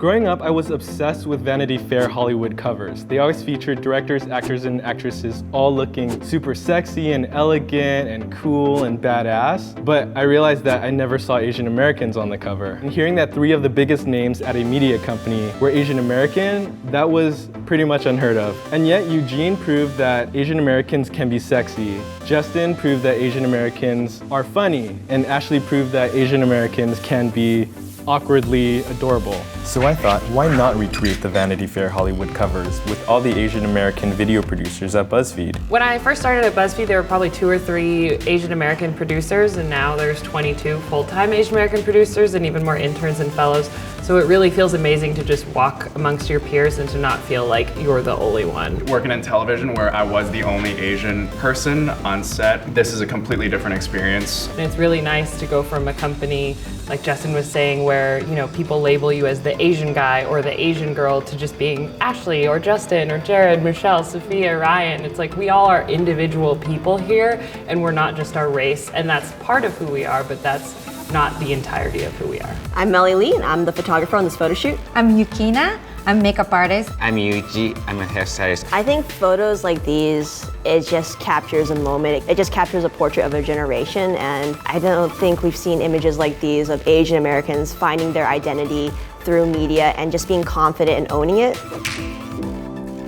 Growing up, I was obsessed with Vanity Fair Hollywood covers. They always featured directors, actors, and actresses all looking super sexy and elegant and cool and badass. But I realized that I never saw Asian Americans on the cover. And hearing that 3 of the biggest names at a media company were Asian American, that was pretty much unheard of. And yet Eugene proved that Asian Americans can be sexy. Justin proved that Asian Americans are funny. And Ashley proved that Asian Americans can be awkwardly adorable. So I thought, why not recreate the Vanity Fair Hollywood covers with all the Asian American video producers at BuzzFeed? When I first started at BuzzFeed, there were probably 2 or 3 Asian American producers, and now there's 22 full-time Asian American producers and even more interns and fellows. So it really feels amazing to just walk amongst your peers and to not feel like you're the only one. Working in television where I was the only Asian person on set, this is a completely different experience. And it's really nice to go from a company, like Justin was saying, where people label you as the Asian guy or the Asian girl to just being Ashley or Justin or Jared, Michelle, Sophia, Ryan. It's like we all are individual people here and we're not just our race, and that's part of who we are, but that's not the entirety of who we are. I'm Melly Lee, and I'm the photographer on this photo shoot. I'm Yukina. I'm a makeup artist. I'm Yuji. I'm a hairstylist. I think photos like these, it just captures a moment. It just captures a portrait of a generation, and I don't think we've seen images like these of Asian Americans finding their identity through media and just being confident and owning it.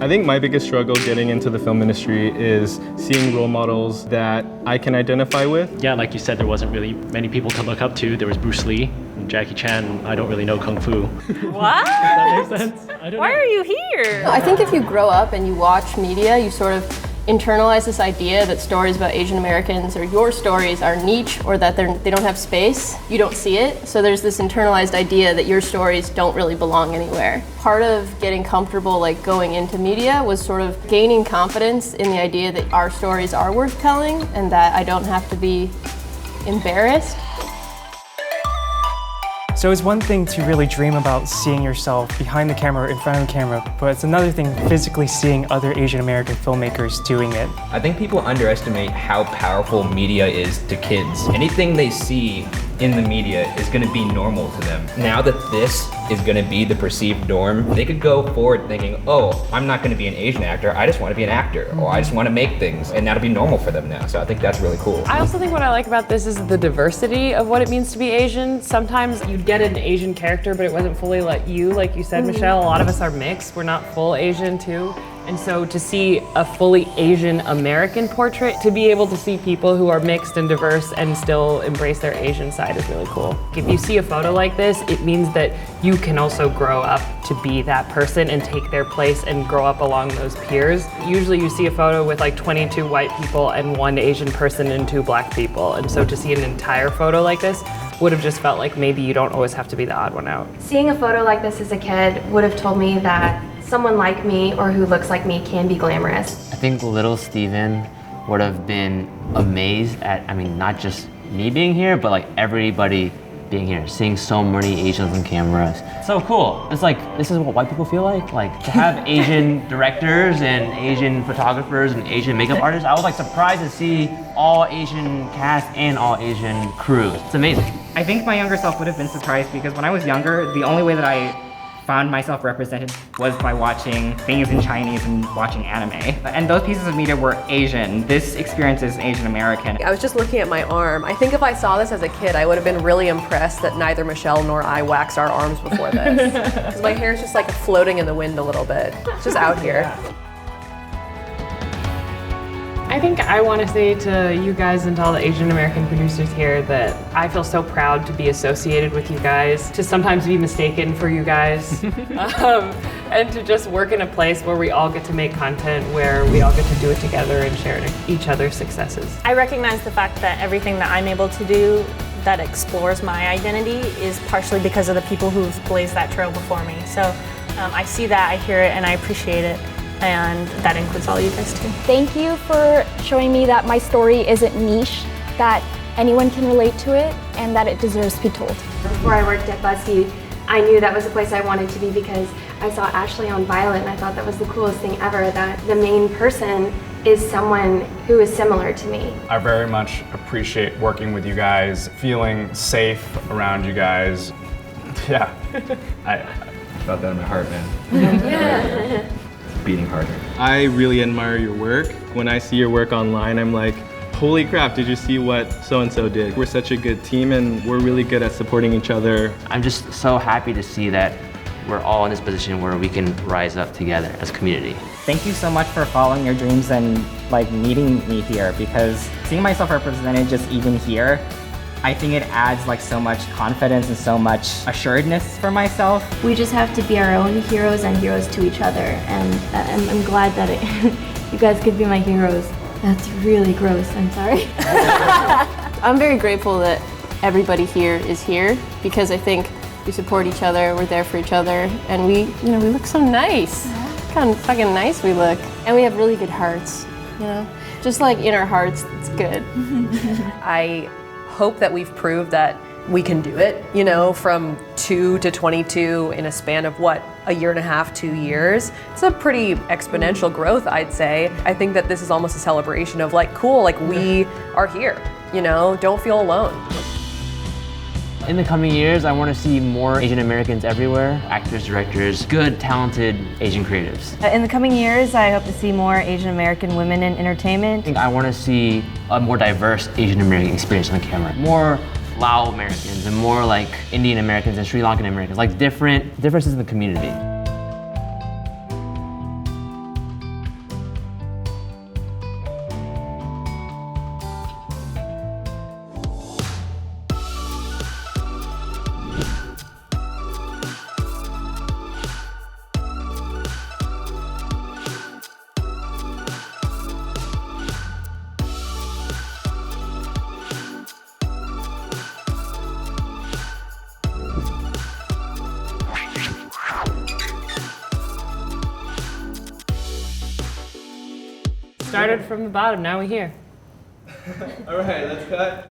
I think my biggest struggle getting into the film industry is seeing role models that I can identify with. Yeah, like you said, there wasn't really many people to look up to. There was Bruce Lee and Jackie Chan. I don't really know Kung Fu. What? Does that make sense? I don't know. Why are you here? I think if you grow up and you watch media, you sort of internalize this idea that stories about Asian Americans or your stories are niche or that they don't have space. You don't see it. So there's this internalized idea that your stories don't really belong anywhere. Part of getting comfortable going into media was sort of gaining confidence in the idea that our stories are worth telling and that I don't have to be embarrassed. So it's one thing to really dream about seeing yourself behind the camera or in front of the camera, but it's another thing physically seeing other Asian American filmmakers doing it. I think people underestimate how powerful media is to kids. Anything they see in the media is going to be normal to them. Now that this is going to be the perceived norm, they could go forward thinking, oh, I'm not going to be an Asian actor, I just want to be an actor, or I just want to make things, and that'll be normal for them now. So I think that's really cool. I also think what I like about this is the diversity of what it means to be Asian. Sometimes you'd get an Asian character, but it wasn't fully like you said, Michelle. A lot of us are mixed. We're not full Asian too. And so to see a fully Asian American portrait, to be able to see people who are mixed and diverse and still embrace their Asian side is really cool. If you see a photo like this, it means that you can also grow up to be that person and take their place and grow up along those peers. Usually you see a photo with 22 white people and 1 Asian person and 2 black people. And so to see an entire photo like this would have just felt like maybe you don't always have to be the odd one out. Seeing a photo like this as a kid would have told me that someone like me or who looks like me can be glamorous. I think little Steven would have been amazed at, not just me being here, but everybody being here, seeing so many Asians on cameras. So cool. It's this is what white people feel like to have Asian directors and Asian photographers and Asian makeup artists. I was surprised to see all Asian cast and all Asian crews. It's amazing. I think my younger self would have been surprised because when I was younger, the only way that I found myself represented was by watching things in Chinese and watching anime. And those pieces of media were Asian. This experience is Asian American. I was just looking at my arm. I think if I saw this as a kid, I would have been really impressed that neither Michelle nor I waxed our arms before this. Because my hair is just floating in the wind a little bit. It's just out here. I think I want to say to you guys and to all the Asian American producers here that I feel so proud to be associated with you guys, to sometimes be mistaken for you guys, and to just work in a place where we all get to make content, where we all get to do it together and share each other's successes. I recognize the fact that everything that I'm able to do that explores my identity is partially because of the people who've blazed that trail before me. So I see that, I hear it, and I appreciate it. And that includes all you guys too. Thank you for showing me that my story isn't niche, that anyone can relate to it, and that it deserves to be told. Before I worked at BuzzFeed, I knew that was the place I wanted to be because I saw Ashley on Violet and I thought that was the coolest thing ever, that the main person is someone who is similar to me. I very much appreciate working with you guys, feeling safe around you guys. Yeah, Felt that in my heart, man. It's beating harder. I really admire your work. When I see your work online, I'm like, holy crap, did you see what so-and-so did? We're such a good team and we're really good at supporting each other. I'm just so happy to see that we're all in this position where we can rise up together as a community. Thank you so much for following your dreams and like meeting me here, because seeing myself represented just even here, I think it adds like so much confidence and so much assuredness for myself. We just have to be our own heroes and heroes to each other, and I'm glad that you guys could be my heroes. That's really gross, I'm sorry. I'm very grateful that everybody here is here because I think we support each other, we're there for each other, and we look so nice. Kind of fucking nice we look. And we have really good hearts, you know? Just like in our hearts, it's good. I hope that we've proved that we can do it, you know, from 2 to 22 in a span of what, a year and a half, 2 years. It's a pretty exponential growth, I'd say. I think that this is almost a celebration of like, cool, like we are here, you know, don't feel alone. In the coming years, I want to see more Asian Americans everywhere, actors, directors, good, talented Asian creatives. In the coming years, I hope to see more Asian American women in entertainment. I think I want to see a more diverse Asian American experience on the camera. More Lao Americans and more like Indian Americans and Sri Lankan Americans, like differences in the community. Started from the bottom, now we're here. All right, let's cut.